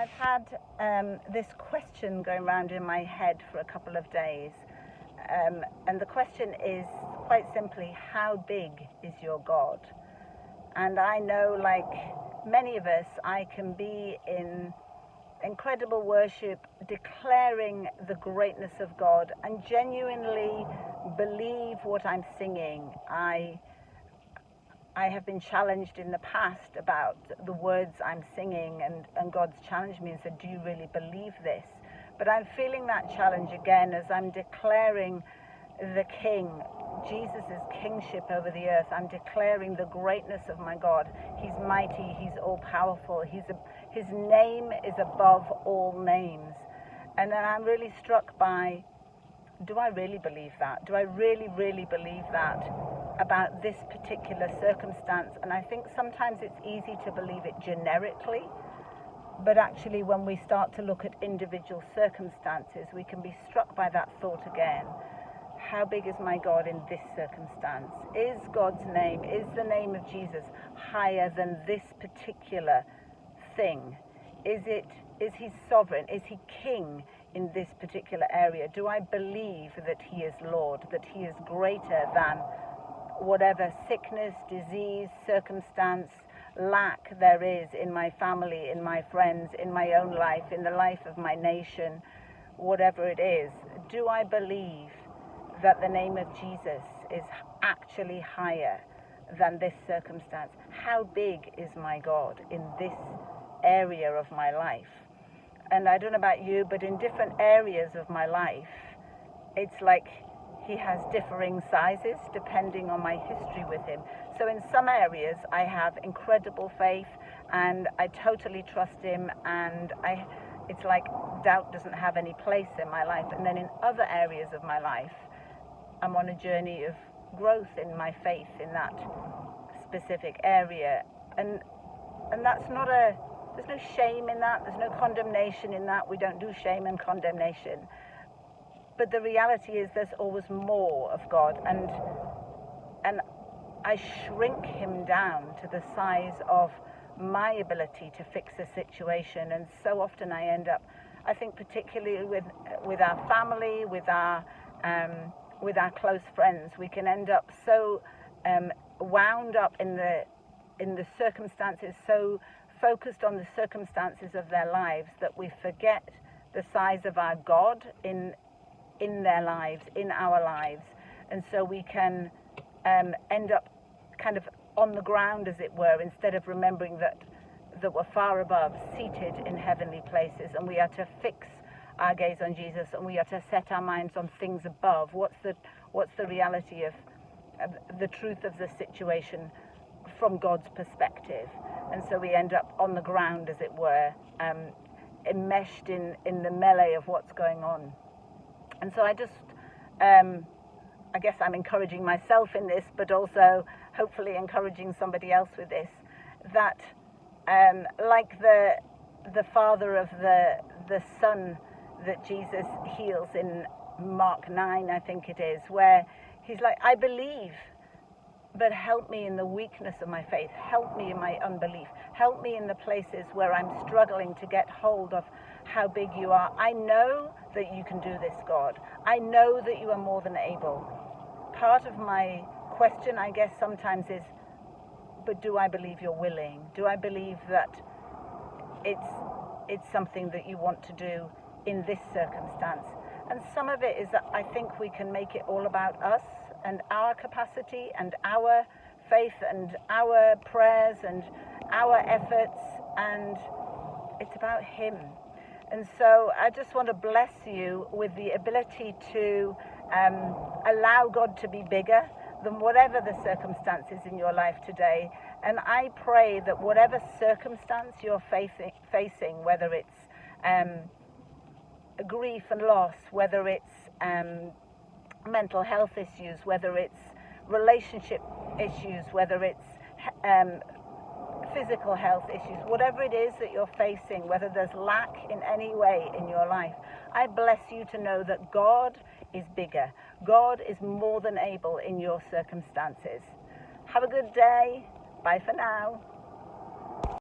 I've had this question going around in my head for a couple of days. And the question is quite simply, how big is your God? And I know, like many of us, I can be in incredible worship, declaring the greatness of God and genuinely believe what I'm singing. I have been challenged in the past about the words I'm singing, and God's challenged me and said, do you really believe this? But I'm feeling that challenge again as I'm declaring the King, Jesus' kingship over the earth. I'm declaring the greatness of my God. He's mighty, he's all-powerful, his name is above all names. And then I'm really struck by, do I really believe that? Do I really, really believe that about this particular circumstance? And I think sometimes it's easy to believe it generically, but actually when we start to look at individual circumstances, we can be struck by that thought again. How big is my God in this circumstance? Is God's name, is the name of Jesus higher than this particular thing? Is he sovereign? Is he king in this particular area? Do I believe that he is Lord, that he is greater than whatever sickness, disease, circumstance, lack there is in my family, in my friends, in my own life, in the life of my nation, whatever it is? Do I believe that the name of Jesus is actually higher than this circumstance? How big is my God in this area of my life? And I don't know about you, but in different areas of my life, it's like he has differing sizes depending on my history with him. So in some areas I have incredible faith and I totally trust him, and it's like doubt doesn't have any place in my life. And then in other areas of my life, I'm on a journey of growth in my faith in that specific area. And that's not there's no shame in that, there's no condemnation in that. We don't do shame and condemnation. But the reality is there's always more of God, and I shrink him down to the size of my ability to fix a situation. And so often I end up, I think particularly with our family, with our close friends, we can end up so wound up in the circumstances, so focused on the circumstances of their lives, that we forget the size of our God in their lives, in our lives. And so we can end up kind of on the ground, as it were, instead of remembering that we're far above, seated in heavenly places, and we are to fix our gaze on Jesus, and we are to set our minds on things above. What's the reality of the truth of the situation from God's perspective? And so we end up on the ground, as it were, enmeshed in the melee of what's going on. And so I just, I guess I'm encouraging myself in this, but also hopefully encouraging somebody else with this, that like the father of the son that Jesus heals in Mark 9, I think it is, where he's like, I believe, but help me in the weakness of my faith. Help me in my unbelief. Help me in the places where I'm struggling to get hold of how big you are. I know that you can do this, God. I know that you are more than able. Part of my question, I guess, sometimes is, but do I believe you're willing? Do I believe that it's something that you want to do in this circumstance? And some of it is that I think we can make it all about us and our capacity and our faith and our prayers and our efforts, and it's about him. And so I just want to bless you with the ability to allow God to be bigger than whatever the circumstances in your life today. And I pray that whatever circumstance you're facing, whether it's grief and loss, whether it's mental health issues, whether it's relationship issues, whether it's physical health issues, whatever it is that you're facing, whether there's lack in any way in your life, I bless you to know that God is bigger. God is more than able in your circumstances. Have a good day. Bye for now.